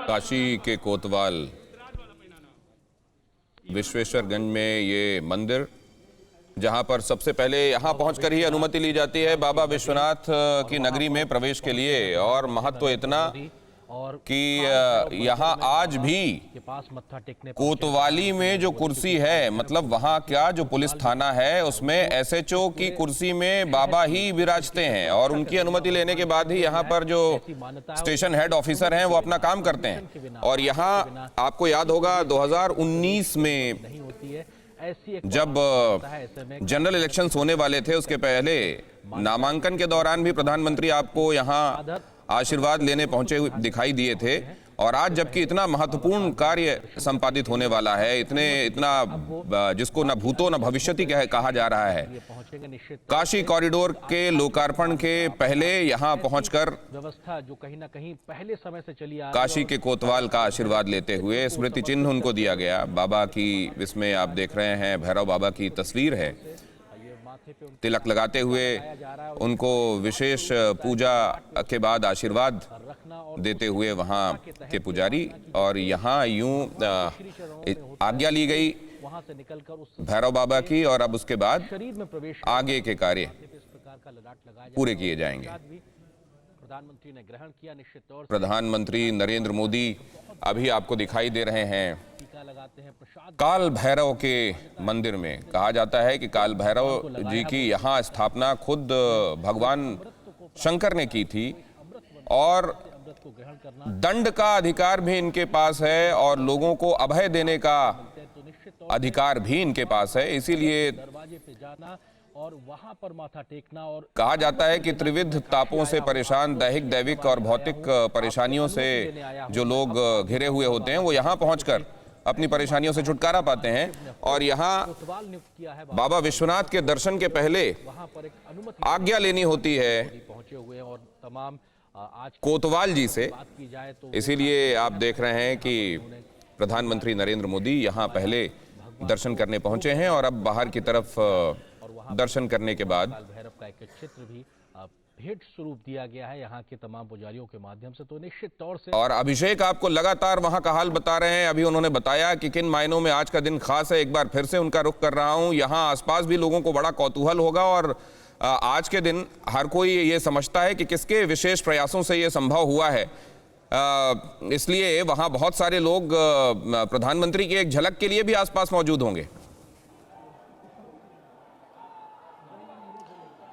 काशी के कोतवाल विश्वेश्वरगंज में ये मंदिर, जहां पर सबसे पहले यहां पहुंचकर ही अनुमति ली जाती है बाबा विश्वनाथ की नगरी में प्रवेश के लिए। और महत्व इतना कि यहां आज भी कोतवाली में जो कुर्सी है, मतलब वहां क्या जो पुलिस थाना है उसमें एसएचओ की कुर्सी में बाबा ही विराजते हैं और उनकी अनुमति लेने के बाद ही यहां पर जो स्टेशन हेड ऑफिसर हैं वो अपना काम करते हैं। और यहां आपको याद होगा 2019 में जब जनरल इलेक्शंस होने वाले थे, उसके पहले नामांकन के दौरान भी प्रधानमंत्री आपको यहां आशीर्वाद लेने पहुंचे हुए दिखाई दिए थे। और आज जबकि इतना महत्वपूर्ण कार्य संपादित होने वाला है, इतना जिसको न भूतो न भविष्यति कहा जा रहा है, काशी कॉरिडोर के लोकार्पण के पहले यहां पहुंचकर व्यवस्था जो कहीं ना कहीं पहले समय से चली आ काशी के कोतवाल का आशीर्वाद लेते हुए स्मृति चिन्ह उनको दिया गया बाबा की। इसमें आप देख रहे हैं भैरव बाबा की तस्वीर है, तिलक लगाते हुए उनको विशेष पूजा के बाद आशीर्वाद देते हुए वहां के पुजारी। और यहां यूं आज्ञा ली गई भैरव बाबा की और अब उसके बाद आगे के कार्य पूरे किए जाएंगे। प्रधानमंत्री ने ग्रहण किया। निश्चित तौर से प्रधानमंत्री नरेंद्र मोदी अभी आपको दिखाई दे रहे हैं टीका लगाते हैं। प्रसाद काल भैरव के मंदिर में। कहा जाता है कि काल भैरव जी की यहाँ स्थापना खुद भगवान शंकर ने की थी और अमृत को ग्रहण करना दंड का अधिकार भी इनके पास है और लोगों को अभय देने का तो निश्चित अधिकार भी इनके पास है। इसीलिए दरवाजे पे जाना और वहां पर माथा टेकना। और कहा जाता है कि त्रिविध तापों से परेशान, दैहिक दैविक और भौतिक परेशानियों से जो लोग घिरे हुए होते हैं वो यहाँ पहुंचकर अपनी परेशानियों से छुटकारा पाते हैं। और यहाँ कोतवाल नियुक्त किया है बाबा विश्वनाथ के दर्शन के पहले वहां पर एक अनुमति आज्ञा लेनी होती है पहुंचे हुए हैं। और तमाम आज कोतवाल जी से। बात की जाए तो इसीलिए आप देख रहे हैं कि प्रधानमंत्री नरेंद्र मोदी यहाँ पहले दर्शन करने पहुंचे हैं और अब बाहर की तरफ दर्शन करने के बाद काल भैरव का एक चित्र भी भेंट स्वरूप दिया गया है यहाँ के तमाम पुजारियों के माध्यम से। तो निश्चित तौर से और अभिषेक आपको लगातार वहां का हाल बता रहे हैं। अभी उन्होंने बताया कि किन मायनों में आज का दिन खास है। एक बार फिर से उनका रुख कर रहा हूं। यहाँ आसपास भी लोगों को बड़ा कौतूहल होगा और आज के दिन हर कोई ये समझता है कि किसके विशेष प्रयासों से ये संभव हुआ है। इसलिए वहां बहुत सारे लोग प्रधानमंत्री की एक झलक के लिए भी आसपास मौजूद होंगे।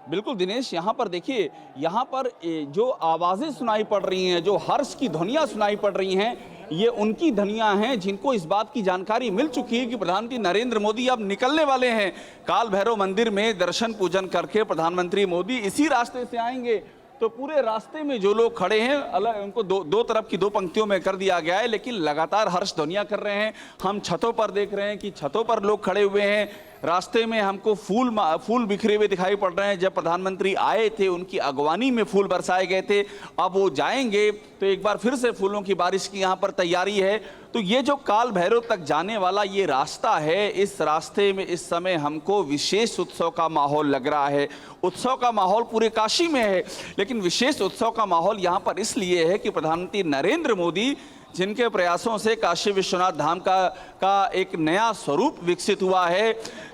बिल्कुल दिनेश, यहाँ पर देखिए, यहाँ पर जो आवाज़ें सुनाई पड़ रही हैं, जो हर्ष की ध्वनियाँ सुनाई पड़ रही हैं, ये उनकी ध्वनियाँ हैं जिनको इस बात की जानकारी मिल चुकी है कि प्रधानमंत्री नरेंद्र मोदी अब निकलने वाले हैं। काल भैरव मंदिर में दर्शन पूजन करके प्रधानमंत्री मोदी इसी रास्ते से आएंगे। तो पूरे रास्ते में जो लोग खड़े हैं, अलग उनको दो तरफ की दो पंक्तियों में कर दिया गया है, लेकिन लगातार हर्ष ध्वनियाँ कर रहे हैं। हम छतों पर देख रहे हैं कि छतों पर लोग खड़े हुए हैं। रास्ते में हमको फूल बिखरे हुए दिखाई पड़ रहे हैं। जब प्रधानमंत्री आए थे उनकी अगवानी में फूल बरसाए गए थे, अब वो जाएंगे तो एक बार फिर से फूलों की बारिश की यहाँ पर तैयारी है। तो ये जो काल भैरव तक जाने वाला ये रास्ता है, इस रास्ते में इस समय हमको विशेष उत्सव का माहौल लग रहा है। उत्सव का माहौल पूरे काशी में है, लेकिन विशेष उत्सव का माहौल यहाँ पर इसलिए है कि प्रधानमंत्री नरेंद्र मोदी जिनके प्रयासों से काशी विश्वनाथ धाम का एक नया स्वरूप विकसित हुआ है,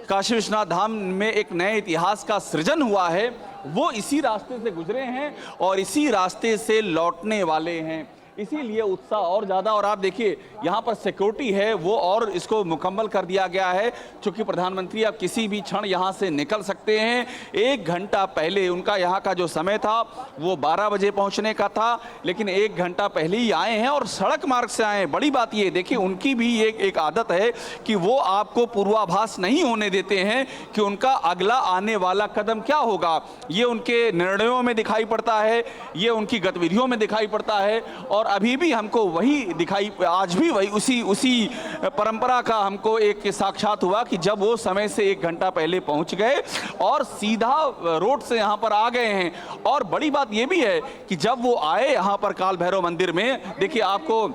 काशी विश्वनाथ धाम में एक नए इतिहास का सृजन हुआ है, वो इसी रास्ते से गुजरे हैं और इसी रास्ते से लौटने वाले हैं। इसीलिए उत्साह और ज़्यादा। और आप देखिए यहाँ पर सिक्योरिटी है वो और इसको मुकम्मल कर दिया गया है, क्योंकि प्रधानमंत्री अब किसी भी क्षण यहाँ से निकल सकते हैं। 1 घंटा पहले उनका यहाँ का जो समय था वो 12 बजे पहुँचने का था, लेकिन 1 घंटा पहले ही आए हैं और सड़क मार्ग से आए हैं। बड़ी बात ये देखिए, उनकी भी एक आदत है कि वो आपको पूर्वाभास नहीं होने देते हैं कि उनका अगला आने वाला कदम क्या होगा। ये उनके निर्णयों में दिखाई पड़ता है, ये उनकी गतिविधियों में दिखाई पड़ता है। और अभी भी हमको वही दिखाई, आज भी वही उसी परंपरा का हमको एक साक्षात हुआ कि जब वो समय से 1 घंटा पहले पहुंच गए और सीधा रोड से यहाँ पर आ गए हैं। और बड़ी बात ये भी है कि जब वो आए यहाँ पर काल भैरव मंदिर में, देखिए आपको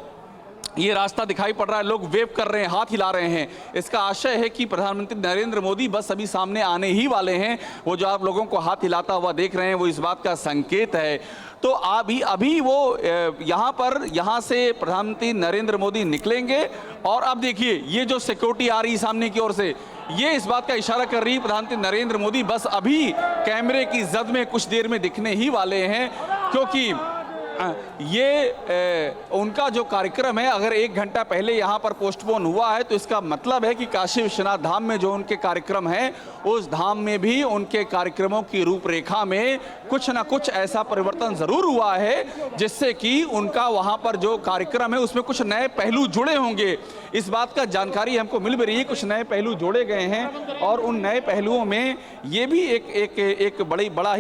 ये रास्ता दिखाई पड़ रहा है, लोग वेव कर रहे हैं, हाथ हिला रहे हैं। इसका आशय है कि प्रधानमंत्री नरेंद्र मोदी बस अभी सामने आने ही वाले हैं। वो जो आप लोगों को हाथ हिलाता हुआ देख रहे हैं वो इस बात का संकेत है। तो अभी वो यहाँ से प्रधानमंत्री नरेंद्र मोदी निकलेंगे और अब देखिए ये जो सिक्योरिटी आ रही है सामने की ओर से, ये इस बात का इशारा कर रही है प्रधानमंत्री नरेंद्र मोदी बस अभी कैमरे की जद में कुछ देर में दिखने ही वाले हैं, क्योंकि ये उनका जो कार्यक्रम है अगर 1 घंटा पहले यहाँ पर पोस्टपोन हुआ है तो इसका मतलब है कि काशी विश्वनाथ धाम में जो उनके कार्यक्रम हैं उस धाम में भी उनके कार्यक्रमों की रूपरेखा में कुछ ना कुछ ऐसा परिवर्तन जरूर हुआ है जिससे कि उनका वहाँ पर जो कार्यक्रम है उसमें कुछ नए पहलू जुड़े होंगे। इस बात का जानकारी हमको मिल भी रही है, कुछ नए पहलू जोड़े गए हैं और उन नए पहलुओं में ये भी एक बड़ा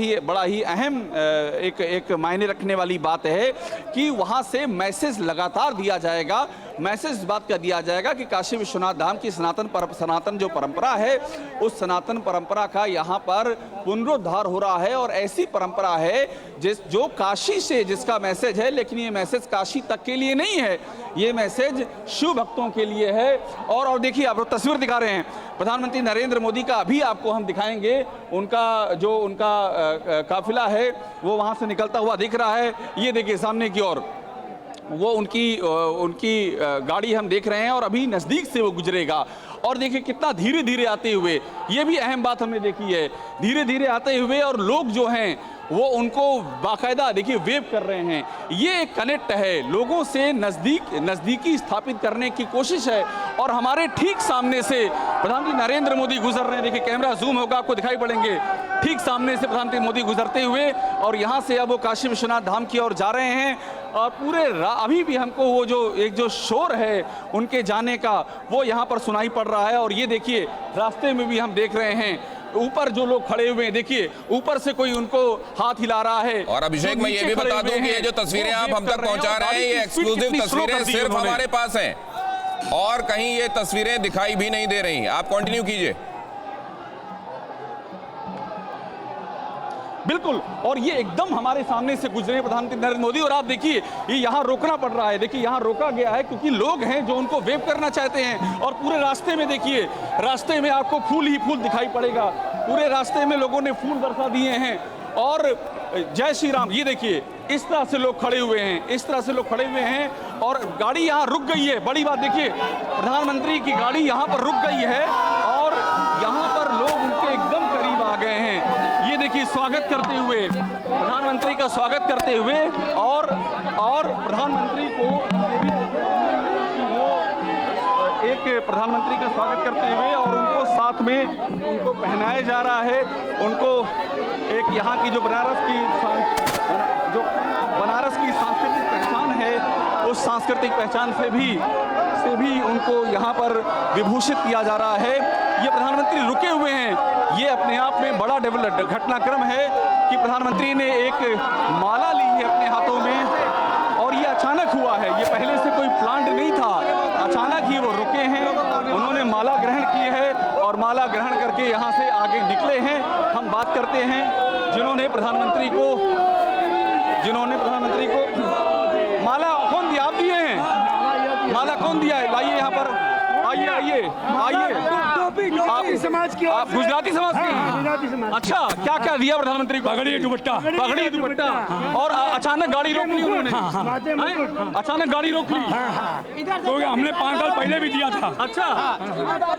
ही अहम एक मायने रखने वाली बात है कि वहां से मैसेज लगातार दिया जाएगा। मैसेज इस बात का दिया जाएगा कि काशी विश्वनाथ धाम की सनातन जो परंपरा है उस सनातन परंपरा का यहाँ पर पुनरुद्धार हो रहा है और ऐसी परंपरा है जो काशी से जिसका मैसेज है, लेकिन ये मैसेज काशी तक के लिए नहीं है, ये मैसेज शिव भक्तों के लिए है। और देखिए आप तस्वीर दिखा रहे हैं प्रधानमंत्री नरेंद्र मोदी का, अभी आपको हम दिखाएंगे उनका काफिला है वो वहां से निकलता हुआ दिख रहा है। ये देखिए सामने की ओर वो उनकी गाड़ी हम देख रहे हैं और अभी नज़दीक से वो गुजरेगा। और देखिए कितना धीरे धीरे आते हुए, ये भी अहम बात हमने देखी है, धीरे धीरे आते हुए और लोग जो हैं वो उनको बाकायदा देखिए वेव कर रहे हैं। ये एक कनेक्ट है, लोगों से नज़दीकी स्थापित करने की कोशिश है। और हमारे ठीक सामने से प्रधानमंत्री नरेंद्र मोदी गुजर रहे हैं, देखिए कैमरा जूम होगा आपको दिखाई पड़ेंगे, ठीक सामने से प्रधानमंत्री मोदी गुजरते हुए और यहाँ से अब वो काशी विश्वनाथ धाम की ओर जा रहे हैं। और पूरे अभी भी हमको वो जो शोर है उनके जाने का वो यहाँ पर सुनाई पड़ रहा है। और ये देखिए रास्ते में भी हम देख रहे हैं ऊपर जो लोग खड़े हुए हैं, देखिए ऊपर से कोई उनको हाथ हिला रहा है। और अभिषेक मैं ये भी बता दूं कि ये जो तस्वीरें आप हम तक पहुंचा रहे हैं ये एक्सक्लूसिव तस्वीरें सिर्फ हमारे पास हैं और कहीं ये तस्वीरें दिखाई भी नहीं दे रही। आप कंटिन्यू कीजिए। बिल्कुल, और ये एकदम हमारे सामने से गुजरे प्रधानमंत्री नरेंद्र मोदी और आप देखिए ये यहाँ रोकना पड़ रहा है, देखिए यहाँ रोका गया है क्योंकि लोग हैं जो उनको वेव करना चाहते हैं। और पूरे रास्ते में देखिए, रास्ते में आपको फूल ही फूल दिखाई पड़ेगा, पूरे रास्ते में लोगों ने फूल बरसा दिए हैं और जय श्री राम। ये देखिए इस तरह से लोग खड़े हुए हैं, इस तरह से लोग खड़े हुए हैं और गाड़ी यहाँ रुक गई है। बड़ी बात देखिए, प्रधानमंत्री की गाड़ी यहाँ पर रुक गई है और यहाँ पर लोग उनके एकदम करीब आ गए हैं। ये देखिए स्वागत करते हुए, प्रधानमंत्री का स्वागत करते हुए और प्रधानमंत्री को प्रधानमंत्री का स्वागत करते हुए और उनको साथ में उनको पहनाया जा रहा है। उनको एक यहाँ की जो बनारस की सांस्कृतिक पहचान है उस सांस्कृतिक पहचान से भी उनको यहाँ पर विभूषित किया जा रहा है। ये प्रधानमंत्री रुके हुए हैं, ये अपने आप में बड़ा घटनाक्रम है कि प्रधानमंत्री ने एक माला ली है अपने हाथों में और ये अचानक हुआ है, ये पहले से कोई प्लान्ड नहीं था, अचानक ही वो रुके हैं, उन्होंने माला ग्रहण की है और माला ग्रहण करके यहाँ से आगे निकले हैं। हम बात करते हैं जिन्होंने प्रधानमंत्री को माला कौन दिया? आप दिए हैं? माला कौन दिया है? लाइए यहाँ पर, आइए आप समाज की, आप गुजराती समाज की? अच्छा, क्या क्या दिया प्रधानमंत्री को? पगड़ी दुपट्टा और अचानक गाड़ी रोक ली उन्होंने? अचानक गाड़ी रोक ली तो हमने 5 साल पहले भी दिया था। अच्छा,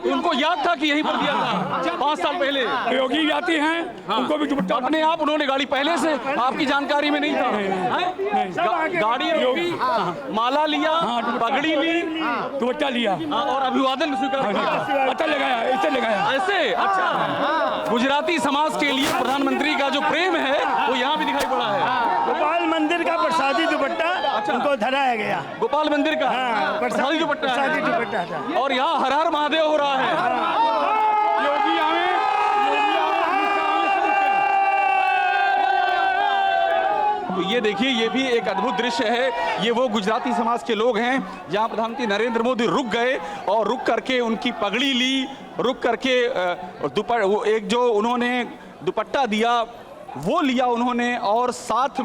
उनको याद था कि यहीं पर दिया था 5 साल पहले? योगी जाती हैं उनको भी दुपट्टा अपने आप उन्होंने गाड़ी पहले से आपकी जानकारी में नहीं था? गाड़ी रोकी, माला लिया, पगड़ी ली, दुपट्टा लिया और अभिवादन स्वीकार किया, लगाया ऐसे। अच्छा, गुजराती समाज के लिए प्रधानमंत्री का जो प्रेम है वो यहाँ भी दिखाई पड़ा है। गोपाल मंदिर का प्रसादी दुपट्टा उनको धराया गया। गोपाल मंदिर का प्रसादी दुपट्टा था और यहाँ हर हर महादेव हो रहा है। तो ये देखिए, ये भी एक अद्भुत दृश्य है। ये वो गुजराती समाज के लोग हैं जहां प्रधानमंत्री नरेंद्र मोदी रुक गए और रुक करके उनकी पगड़ी ली, रुक करके एक जो उन्होंने दुपट्टा दिया वो लिया उन्होंने और साथ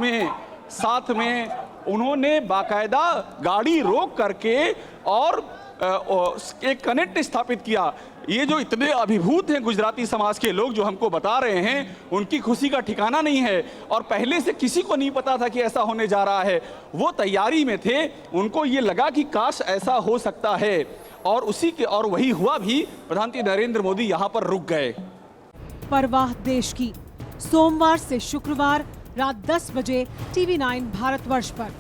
में उन्होंने बाकायदा गाड़ी रोक करके और एक कनेक्ट स्थापित किया। ये जो इतने अभिभूत हैं गुजराती समाज के लोग जो हमको बता रहे हैं, उनकी खुशी का ठिकाना नहीं है और पहले से किसी को नहीं पता था कि ऐसा होने जा रहा है। वो तैयारी में थे, उनको ये लगा कि काश ऐसा हो सकता है और वही हुआ भी। प्रधानमंत्री नरेंद्र मोदी यहाँ पर रुक गए। परवाह देश की, सोमवार से शुक्रवार रात 10 बजे TV9 भारतवर्ष पर।